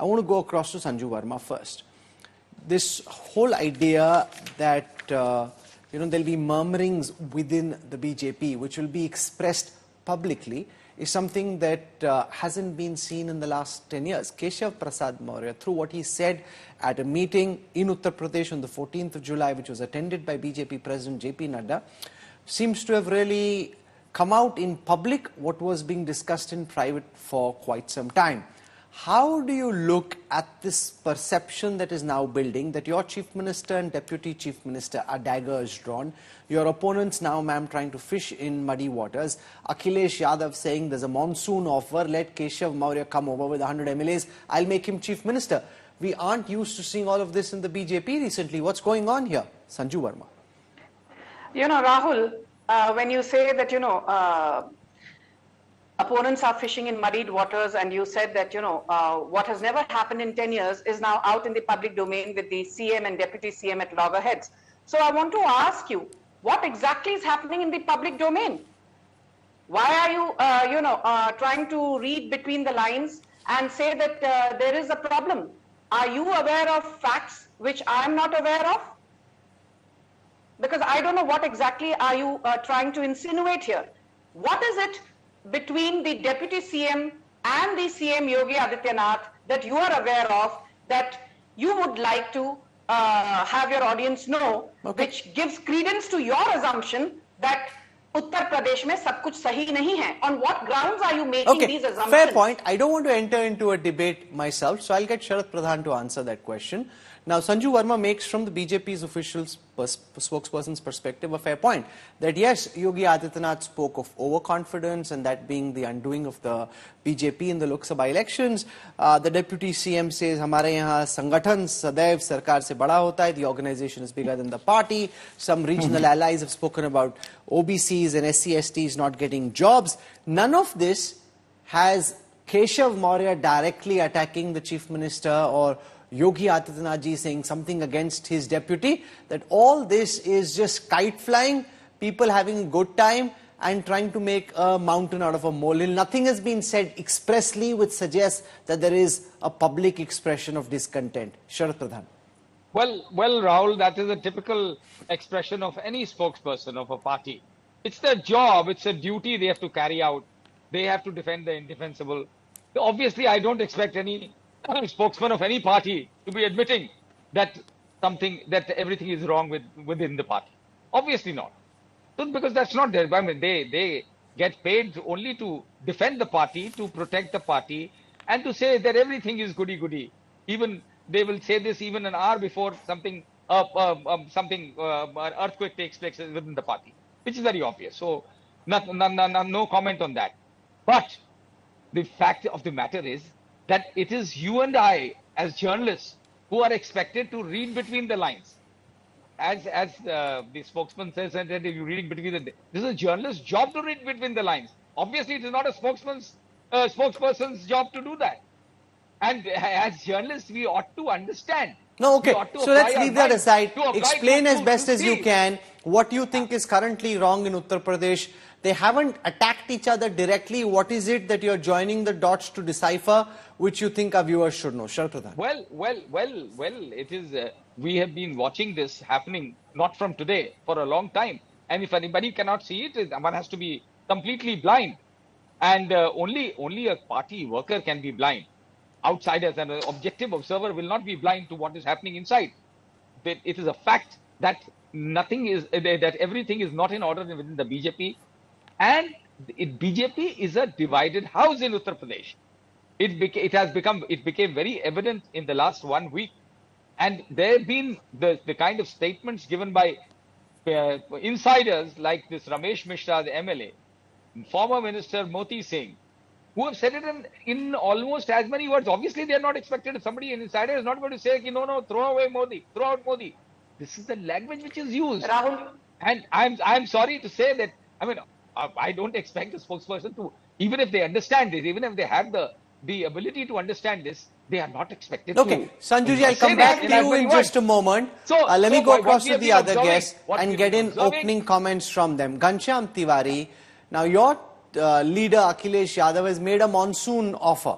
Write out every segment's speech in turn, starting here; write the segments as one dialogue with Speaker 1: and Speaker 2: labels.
Speaker 1: I want to go across to Sanju Verma first. This whole idea that there'll be murmurings within the BJP which will be expressed publicly is something that hasn't been seen in the last 10 years. Keshav Prasad Maurya, through what he said at a meeting in Uttar Pradesh on the 14th of July, which was attended by BJP President JP Nadda, seems to have really come out in public what was being discussed in private for quite some time. How do you look at this perception that is now building that your Chief Minister and Deputy Chief Minister are daggers drawn? Your opponents now, ma'am, trying to fish in muddy waters. Akhilesh Yadav saying there's a monsoon offer, let Keshav Maurya come over with 100 MLAs, I'll make him Chief Minister. We aren't used to seeing all of this in the BJP recently. What's going on here? Sanju Verma.
Speaker 2: Rahul, when you say that, opponents are fishing in muddied waters, and you said that, what has never happened in 10 years is now out in the public domain with the CM and Deputy CM at loggerheads. So I want to ask you, what exactly is happening in the public domain? Why are you, trying to read between the lines and say that there is a problem? Are you aware of facts which I am not aware of? Because I don't know what exactly are you trying to insinuate here. What is it between the Deputy CM and the CM Yogi Adityanath that you are aware of that you would like to have your audience know, which gives credence to your assumption that Uttar Pradesh mein sab kuch sahi nahi hai? On what grounds are you making these assumptions?
Speaker 1: Fair point. I don't want to enter into a debate myself, so I'll get Sharad Pradhan to answer that question. Now, Sanju Verma makes from the BJP's official spokesperson's perspective a fair point that yes, Yogi Adityanath spoke of overconfidence and that being the undoing of the BJP in the Lok Sabha elections. The Deputy CM says, "Hamare yahan sangathan sadaiv sarkar se bada hota hai. The organization is bigger than the party." Some regional allies have spoken about OBCs and SC/STs not getting jobs. None of this has Keshav Maurya directly attacking the Chief Minister or Yogi Adityanath ji saying something against his deputy, that all this is just kite flying, people having a good time and trying to make a mountain out of a molehill. Nothing has been said expressly which suggests that there is a public expression of discontent. Sharad Pradhan.
Speaker 3: Well, Rahul, that is a typical expression of any spokesperson of a party. It's their job, it's a duty they have to carry out. They have to defend the indefensible. Obviously, I don't expect any spokesman of any party to be admitting that everything is wrong within the party. Obviously not. Because that's not their, I mean, they get paid only to defend the party, to protect the party, and to say that everything is goody-goody. Even they will say this even an hour before something earthquake takes place within the party, which is very obvious. So no comment on that. But the fact of the matter is that it is you and I, as journalists, who are expected to read between the lines. As the spokesman says, and that you're reading between the lines. This is a journalist's job to read between the lines. Obviously, it is not a spokesperson's job to do that. And as journalists, we ought to understand.
Speaker 1: No, okay. So let's leave that aside. Explain as best as you can what you think is currently wrong in Uttar Pradesh. They haven't attacked each other directly. What is it that you're joining the dots to decipher, which you think our viewers should know? Sharad Pradhan.
Speaker 3: Well, it is, we have been watching this happening, not from today, for a long time. And if anybody cannot see it, one has to be completely blind. And only a party worker can be blind. Outsiders and an objective observer will not be blind to what is happening inside. But it is a fact that that everything is not in order within the BJP. And BJP is a divided house in Uttar Pradesh. It became very evident in the last 1 week. And there have been the kind of statements given by insiders like this Ramesh Mishra, the MLA, former Minister Moti Singh, who have said it in almost as many words. Obviously, they are not expected. Somebody, an insider, is not going to say, no, throw away Modi, throw out Modi. This is the language which is used.
Speaker 2: Rahul.
Speaker 3: And I'm sorry to say that, I mean, I don't expect a spokesperson to, even if they understand this, even if they have the ability to understand this, they are not expected to.
Speaker 1: Okay, Sanjuji, I'll come back to you in just a moment. Let me go across to the other guests and get in opening comments from them. Ghanshyam Tiwari, now your leader Akhilesh Yadav has made a monsoon offer.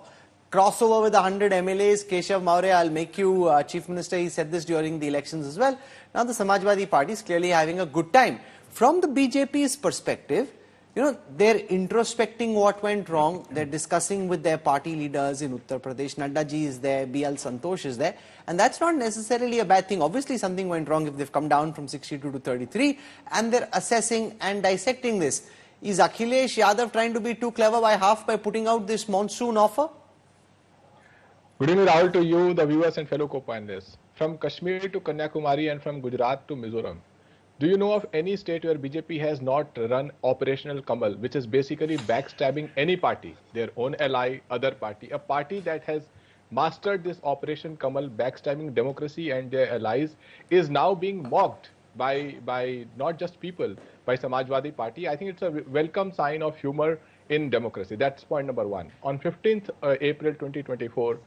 Speaker 1: crossover with 100 MLAs. Keshav Maurya, I'll make you Chief Minister. He said this during the elections as well. Now the Samajwadi Party is clearly having a good time. From the BJP's perspective, they're introspecting what went wrong. They're discussing with their party leaders in Uttar Pradesh. Nadda ji is there, BL Santosh is there. And that's not necessarily a bad thing. Obviously, something went wrong if they've come down from 62 to 33. And they're assessing and dissecting this. Is Akhilesh Yadav trying to be too clever by half by putting out this monsoon offer?
Speaker 4: Good evening, Rahul, to you, the viewers and fellow co-panelists. From Kashmir to Kanyakumari and from Gujarat to Mizoram. Do you know of any state where BJP has not run operational Kamal, which is basically backstabbing any party, their own ally, other party, a party that has mastered this Operation Kamal, backstabbing democracy and their allies, is now being mocked by not just people, by Samajwadi Party. I think it's a welcome sign of humor in democracy. That's point number one. On 15th April 2024,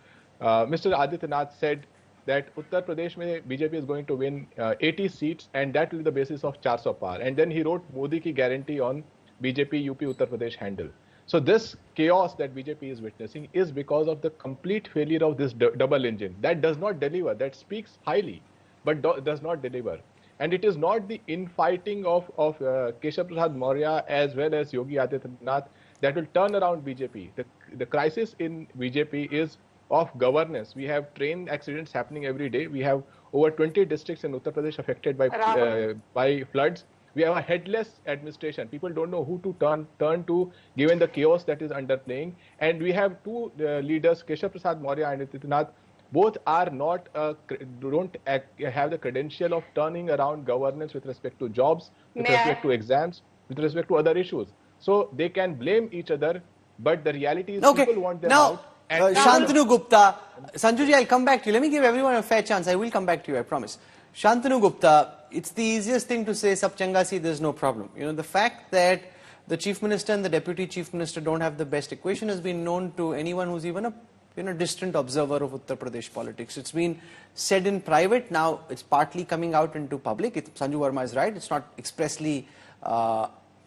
Speaker 4: Mr. Adityanath said that Uttar Pradesh mein BJP is going to win 80 seats and that will be the basis of 400 par. And then he wrote Modi ki guarantee on BJP UP Uttar Pradesh handle. So this chaos that BJP is witnessing is because of the complete failure of this double engine. That does not deliver, that speaks highly, but does not deliver. And it is not the infighting of Keshav Prasad Maurya as well as Yogi Adityanath that will turn around BJP. The crisis in BJP is of governance. We have train accidents happening every day. We have over 20 districts in Uttar Pradesh affected by floods. We have a headless administration. People don't know who to turn to given the chaos that is underplaying. And we have two leaders, Keshav Prasad Maurya and Adityanath. Both are not don't have the credential of turning around governance with respect to jobs, with respect to exams, with respect to other issues. So they can blame each other, but the reality is people want them out.
Speaker 1: Shantanu Gupta, Sanju ji, I'll come back to you. Let me give everyone a fair chance. I will come back to you, I promise. Shantanu Gupta, it's the easiest thing to say, Sab changa si, there's no problem. The fact that the Chief Minister and the Deputy Chief Minister don't have the best equation has been known to anyone who's even a distant observer of Uttar Pradesh politics. It's been said in private, now it's partly coming out into public. Sanju Verma is right, it's not expressly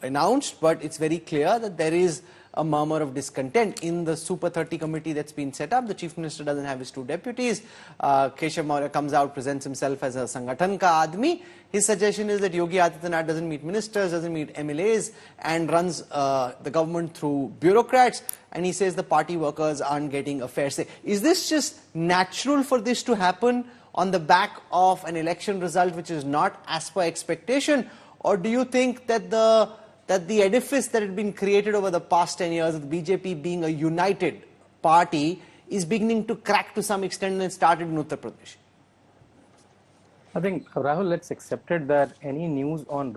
Speaker 1: announced, but it's very clear that there is a murmur of discontent in the Super 30 committee that's been set up. The Chief Minister doesn't have his two deputies. Keshav Maurya comes out, presents himself as a Sangathan ka admi. His suggestion is that Yogi Adityanath doesn't meet ministers, doesn't meet MLAs, and runs the government through bureaucrats. And he says the party workers aren't getting a fair say. Is this just natural for this to happen on the back of an election result which is not as per expectation? Or do you think that the edifice that had been created over the past 10 years of the BJP being a united party is beginning to crack to some extent and it started in Uttar Pradesh?
Speaker 5: I think, Rahul, let's accept it that any news on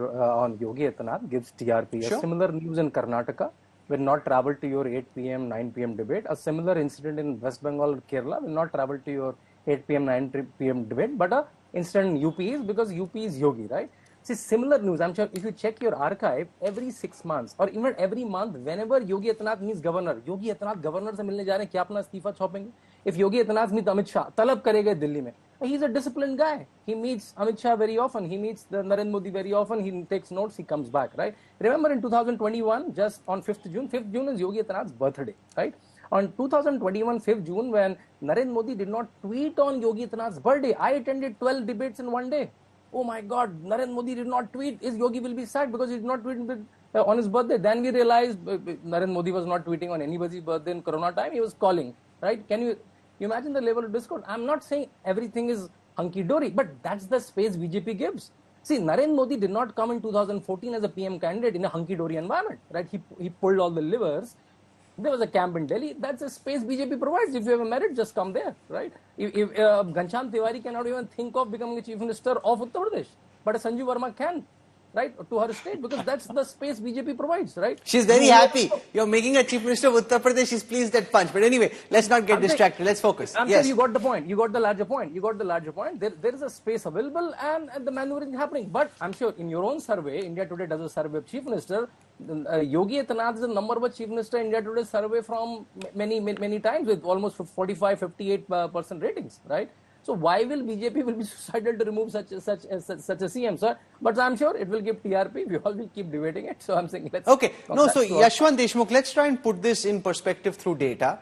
Speaker 5: Yogi Adityanath gives TRP.
Speaker 1: Sure.
Speaker 5: A similar news in Karnataka will not travel to your 8 p.m., 9 p.m. debate. A similar incident in West Bengal or Kerala will not travel to your 8 p.m., 9 p.m. debate. But an incident in UP is because UP is Yogi, right? See, similar news, I'm sure if you check your archive, every 6 months or even every month, whenever Yogi Adityanath meets governor, Yogi Adityanath governor se milne ja rahe hain, kya apna istifa chopenge? If Yogi Adityanath meets Amit Shah, talab karega Delhi mein. He's a disciplined guy. He meets Amit Shah very often. He meets the Narendra Modi very often. He takes notes. He comes back, right? Remember in 2021, just on 5th June is Yogi Adityanath's birthday, right? On 2021, 5th June, when Narendra Modi did not tweet on Yogi Adityanath's birthday, I attended 12 debates in one day. Oh my God, Narendra Modi did not tweet. Yogi will be sad because he did not tweet on his birthday. Then we realized Narendra Modi was not tweeting on anybody's birthday in Corona time. He was calling, right? Can you imagine the level of discord? I'm not saying everything is hunky-dory, but that's the space BJP gives. See, Narendra Modi did not come in 2014 as a PM candidate in a hunky-dory environment, right? He pulled all the levers. There was a camp in Delhi. That's a space BJP provides. If you have a merit, just come there, right? If Ghanshyam Tiwari cannot even think of becoming a Chief Minister of Uttar Pradesh, but a Sanju Verma can, right, to her state, because that's the space BJP provides, right?
Speaker 1: She's very happy. You're making a Chief Minister of Uttar Pradesh. She's pleased at punch. But anyway, let's not get distracted. Let's focus.
Speaker 5: I'm sure you got the point. You got the larger point. There is a space available and the maneuvering happening. But I'm sure in your own survey, India Today does a survey of Chief Minister. Yogi Adityanath is the number one Chief Minister India Today survey from many times with almost 45-58% ratings, right? So why will BJP be suicidal to remove such a CM, sir? But I'm sure it will give TRP. We all will keep debating it. So I'm saying let's...
Speaker 1: Okay. No, so Yashwant Deshmukh, let's try and put this in perspective through data.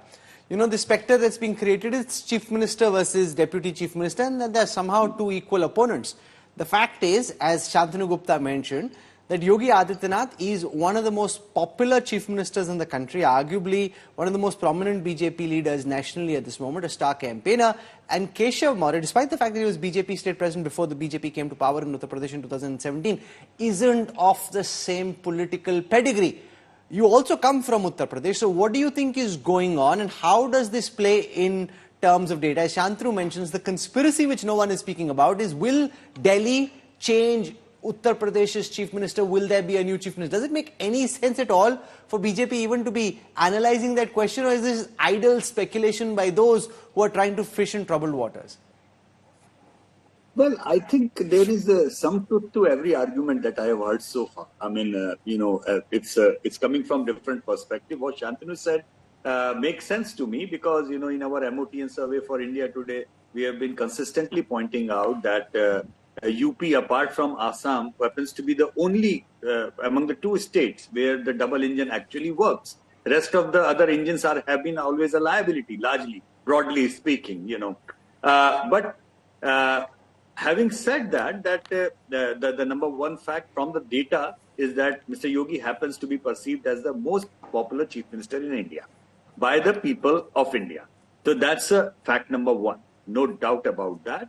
Speaker 1: the spectre that's being created is Chief Minister versus Deputy Chief Minister, and that they're somehow two equal opponents. The fact is, as Shantanu Gupta mentioned, that Yogi Adityanath is one of the most popular chief ministers in the country, arguably one of the most prominent BJP leaders nationally at this moment, a star campaigner. And Keshav Maurya, despite the fact that he was BJP state president before the BJP came to power in Uttar Pradesh in 2017, isn't of the same political pedigree. You also come from Uttar Pradesh, so what do you think is going on, and how does this play in terms of data? As Shantanu mentions, the conspiracy which no one is speaking about is, will Delhi change Uttar Pradesh's chief minister? Will there be a new chief minister? Does it make any sense at all for BJP even to be analyzing that question, or is this idle speculation by those who are trying to fish in troubled waters?
Speaker 6: Well, I think there is some truth to every argument that I have heard so far. I mean, it's coming from different perspective. What Shantanu said makes sense to me because, in our MOTN survey for India today, we have been consistently pointing out that UP, apart from Assam, happens to be the only among the two states where the double engine actually works. The rest of the other engines have been always a liability, largely, broadly speaking, But having said that, the number one fact from the data is that Mr. Yogi happens to be perceived as the most popular chief minister in India by the people of India. So that's fact number one. No doubt about that.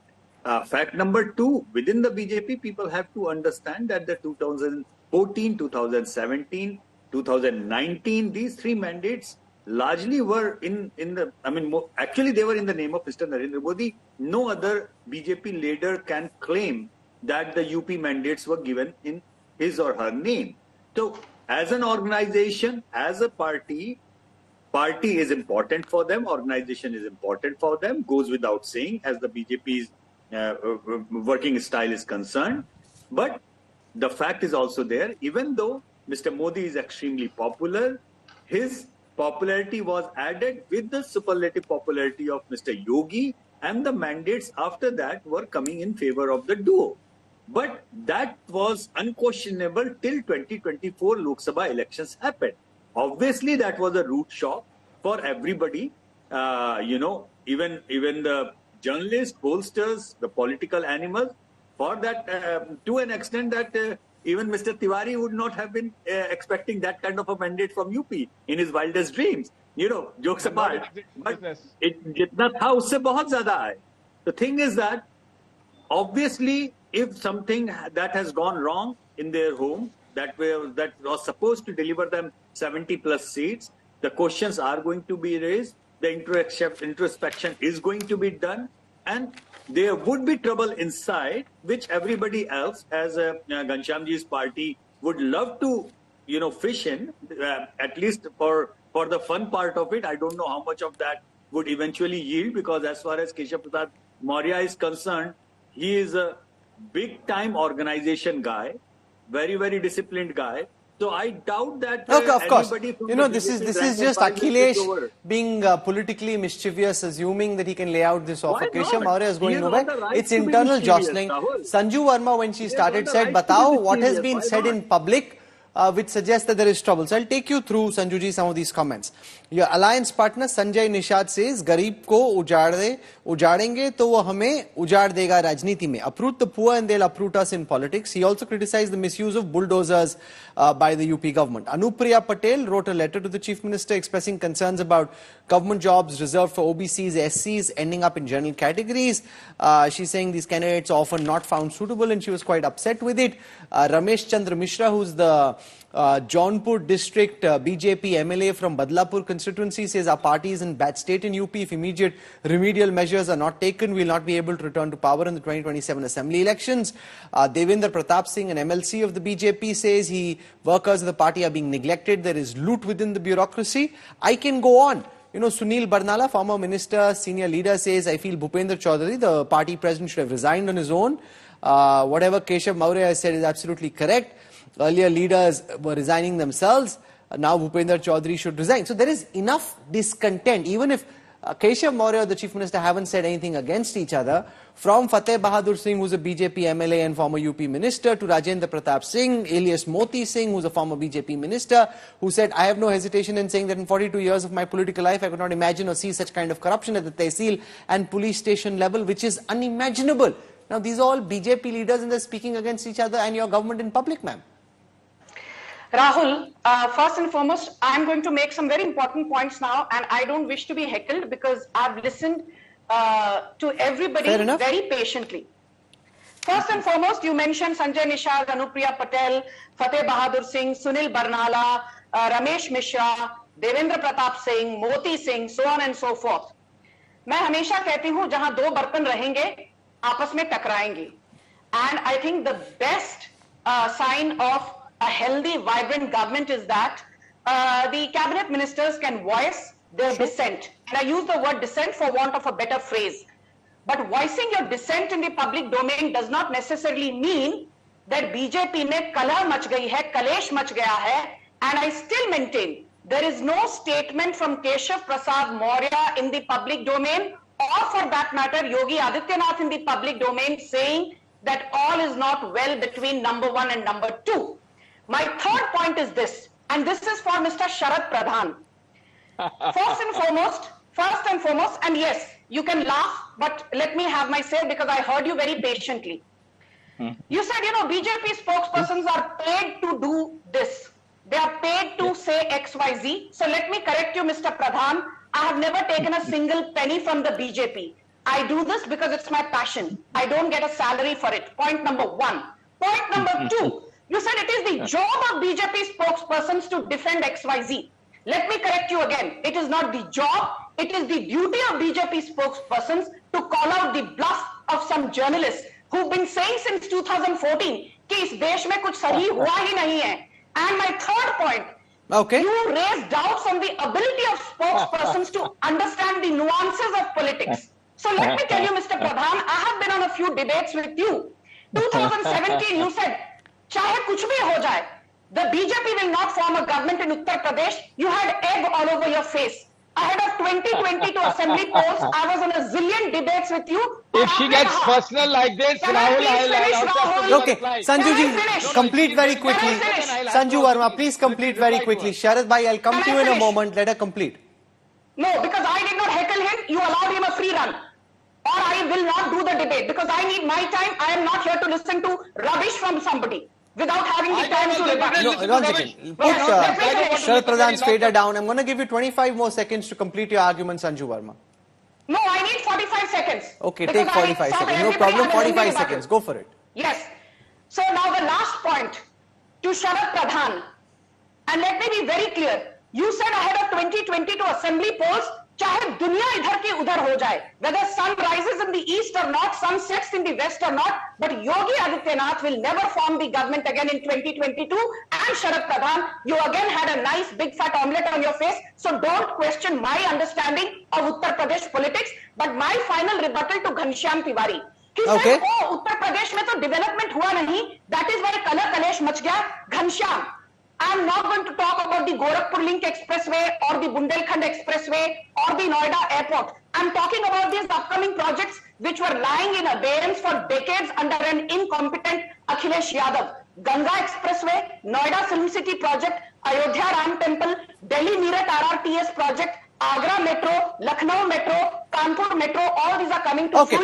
Speaker 6: Fact number two, within the BJP, people have to understand that the 2014, 2017, 2019, these three mandates largely were actually they were in the name of Mr. Narendra Modi. No other BJP leader can claim that the UP mandates were given in his or her name. So as an organization, as a party is important for them, organization is important for them, goes without saying as the BJP's working style is concerned. But the fact is also there, even though Mr. Modi is extremely popular, his popularity was added with the superlative popularity of Mr. Yogi, and the mandates after that were coming in favor of the duo. But that was unquestionable till 2024 Lok Sabha elections happened. Obviously, that was a root shock for everybody, even the journalists, pollsters, the political animals, for that, to an extent that even Mr. Tiwari would not have been expecting that kind of a mandate from UP in his wildest dreams. Jokes apart. But jitna tha usse bahut zyada hai. The thing is that, obviously, if something that has gone wrong in their home, that was supposed to deliver them 70 plus seats, the questions are going to be raised, the introspection is going to be done, and there would be trouble inside, which everybody else, as Ghanshyamji's party, would love to, fish in, at least for the fun part of it. I don't know how much of that would eventually yield, because as far as Keshav Maurya is concerned, he is a big-time organization guy, very, very disciplined guy. So I doubt that
Speaker 1: of course. This is just
Speaker 6: Akhilesh
Speaker 1: being politically mischievous, assuming that he can lay out this offer. Keshav Maurya is going nowhere. It's internal jostling. Sanju Verma, when she started, said, "Batao what has been said in public, which suggests that there is trouble." So I'll take you through, Sanjuji, some of these comments. Your alliance partner Sanjay Nishad says, "Garib ko उजाड़ेंगे तो वो हमें उजाड़ देगा राजनीति में. Uproot the poor and they'll uproot us in politics." He also criticized the misuse of bulldozers by the UP government. Anupriya Patel wrote a letter to the Chief Minister expressing concerns about government jobs reserved for OBCs, SCs ending up in general categories. She's saying these candidates are often not found suitable, and she was quite upset with it. Ramesh Chandra Mishra, who's the Jaunpur district BJP MLA from Badlapur constituency, says our party is in bad state in UP. If immediate remedial measures are not taken, we will not be able to return to power in the 2027 assembly elections. Devendra Pratap Singh, an MLC of the BJP, says workers of the party are being neglected. There is loot within the bureaucracy. I can go on. Sunil Barnala, former minister, senior leader, says, "I feel Bhupendra Chaudhary, the party president, should have resigned on his own." Whatever Keshav Maurya has said is absolutely correct. Earlier leaders were resigning themselves. Now Bhupendra Chaudhary should resign. So there is enough discontent. Even if Keshav Maurya or the Chief Minister haven't said anything against each other. From Fateh Bahadur Singh, who's a BJP MLA and former UP Minister, to Rajendra Pratap Singh, alias Moti Singh, who's a former BJP Minister, who said, I have no hesitation in saying that in 42 years of my political life, I could not imagine or see such kind of corruption at the Tehsil and police station level, which is unimaginable. Now, these are all BJP leaders and they're speaking against each other and your government in public, ma'am.
Speaker 2: Rahul, first and foremost, I'm going to make some very important points now, and I don't wish to be heckled because I've listened to everybody very patiently. First and foremost, you mentioned Sanjay Nishad, Anupriya Patel, Fateh Bahadur Singh, Sunil Barnala, Ramesh Mishra, Devendra Pratap Singh, Moti Singh, so on and so forth. मैं हमेशा कहती हूँ जहाँ दो बर्तन रहेंगे आपस में टकराएंगे. And I think the best sign of a healthy, vibrant government is that the cabinet ministers can voice their dissent. And I use the word dissent for want of a better phrase. But voicing your dissent in the public domain does not necessarily mean that BJP में कलह much गई है, कलेश much गया है. And I still maintain there is no statement from Keshav Prasad Maurya in the public domain, or for that matter Yogi Adityanath in the public domain, saying that all is not well between number 1 and number 2. My third point is this, and this is for Mr. Sharad Pradhan. First and foremost, and yes, you can laugh, but let me have my say because I heard you very patiently. You said, BJP spokespersons are paid to do this. They are paid to say XYZ. So let me correct you, Mr. Pradhan. I have never taken a single penny from the BJP. I do this because it's my passion. I don't get a salary for it. Point number 1. Point number 2. You said it is the job of BJP spokespersons to defend XYZ. Let me correct you again. It is not the job. It is the duty of BJP spokespersons to call out the bluff of some journalists who've been saying since 2014 कि इस देश में कुछ सही हुआ ही नहीं है. And my third point, you raised doubts on the ability of spokespersons to understand the nuances of politics. So let me tell you, Mr. Pradhan, I have been on a few debates with you. 2017, you said, चाहे कुछ भी हो जाए, the BJP will not form a government in Uttar Pradesh. You had egg all over your face. Ahead of 2022 assembly polls, I was on a zillion debates with you.
Speaker 3: If she gets personal like this, Rahul,
Speaker 1: okay, Sanju ji, complete very quickly. Sanju Verma, please complete very quickly. Sharad bhai, I'll come to you in a moment. Let her complete.
Speaker 2: No, because I did not heckle him. You allowed him a free run. Or I will not do the debate because I need my time. I am not here to listen to rubbish from somebody without having the time to rebut.
Speaker 1: No, 1 second. Put Sharad Pradhan's fader down. I'm going to give you 25 more seconds to complete your argument, Sanju Verma.
Speaker 2: No, I need 45 seconds.
Speaker 1: Okay, take 45 seconds. No problem, 45 seconds. Go for it.
Speaker 2: Yes. So now the last point to Sharad Pradhan. And let me be very clear. You said ahead of 2022 assembly polls, चाहे दुनिया इधर की उधर हो जाए, whether sun rises in the east or not, sun sets in the west or not, but Yogi Adityanath will never form the government again in 2022. And Sharad Pradhan, you again had a nice big fat omelette on your face, so don't question my understanding of Uttar Pradesh politics. But my final rebuttal to Ghanshyam Tiwari, he said, oh, Uttar Pradesh में तो development हुआ नहीं, that is why कलह कलेश much गया. Ghanshyam, I am not going to talk about the Gorakhpur Link Expressway or the Bundelkhand Expressway or the Noida Airport. I am talking about these upcoming projects which were lying in abeyance for decades under an incompetent Akhilesh Yadav. Ganga Expressway, Noida Film City project, Ayodhya Ram Temple, Delhi Meerut RRTS project, Agra Metro, Lucknow Metro, Kanpur Metro, all these are coming to fruition.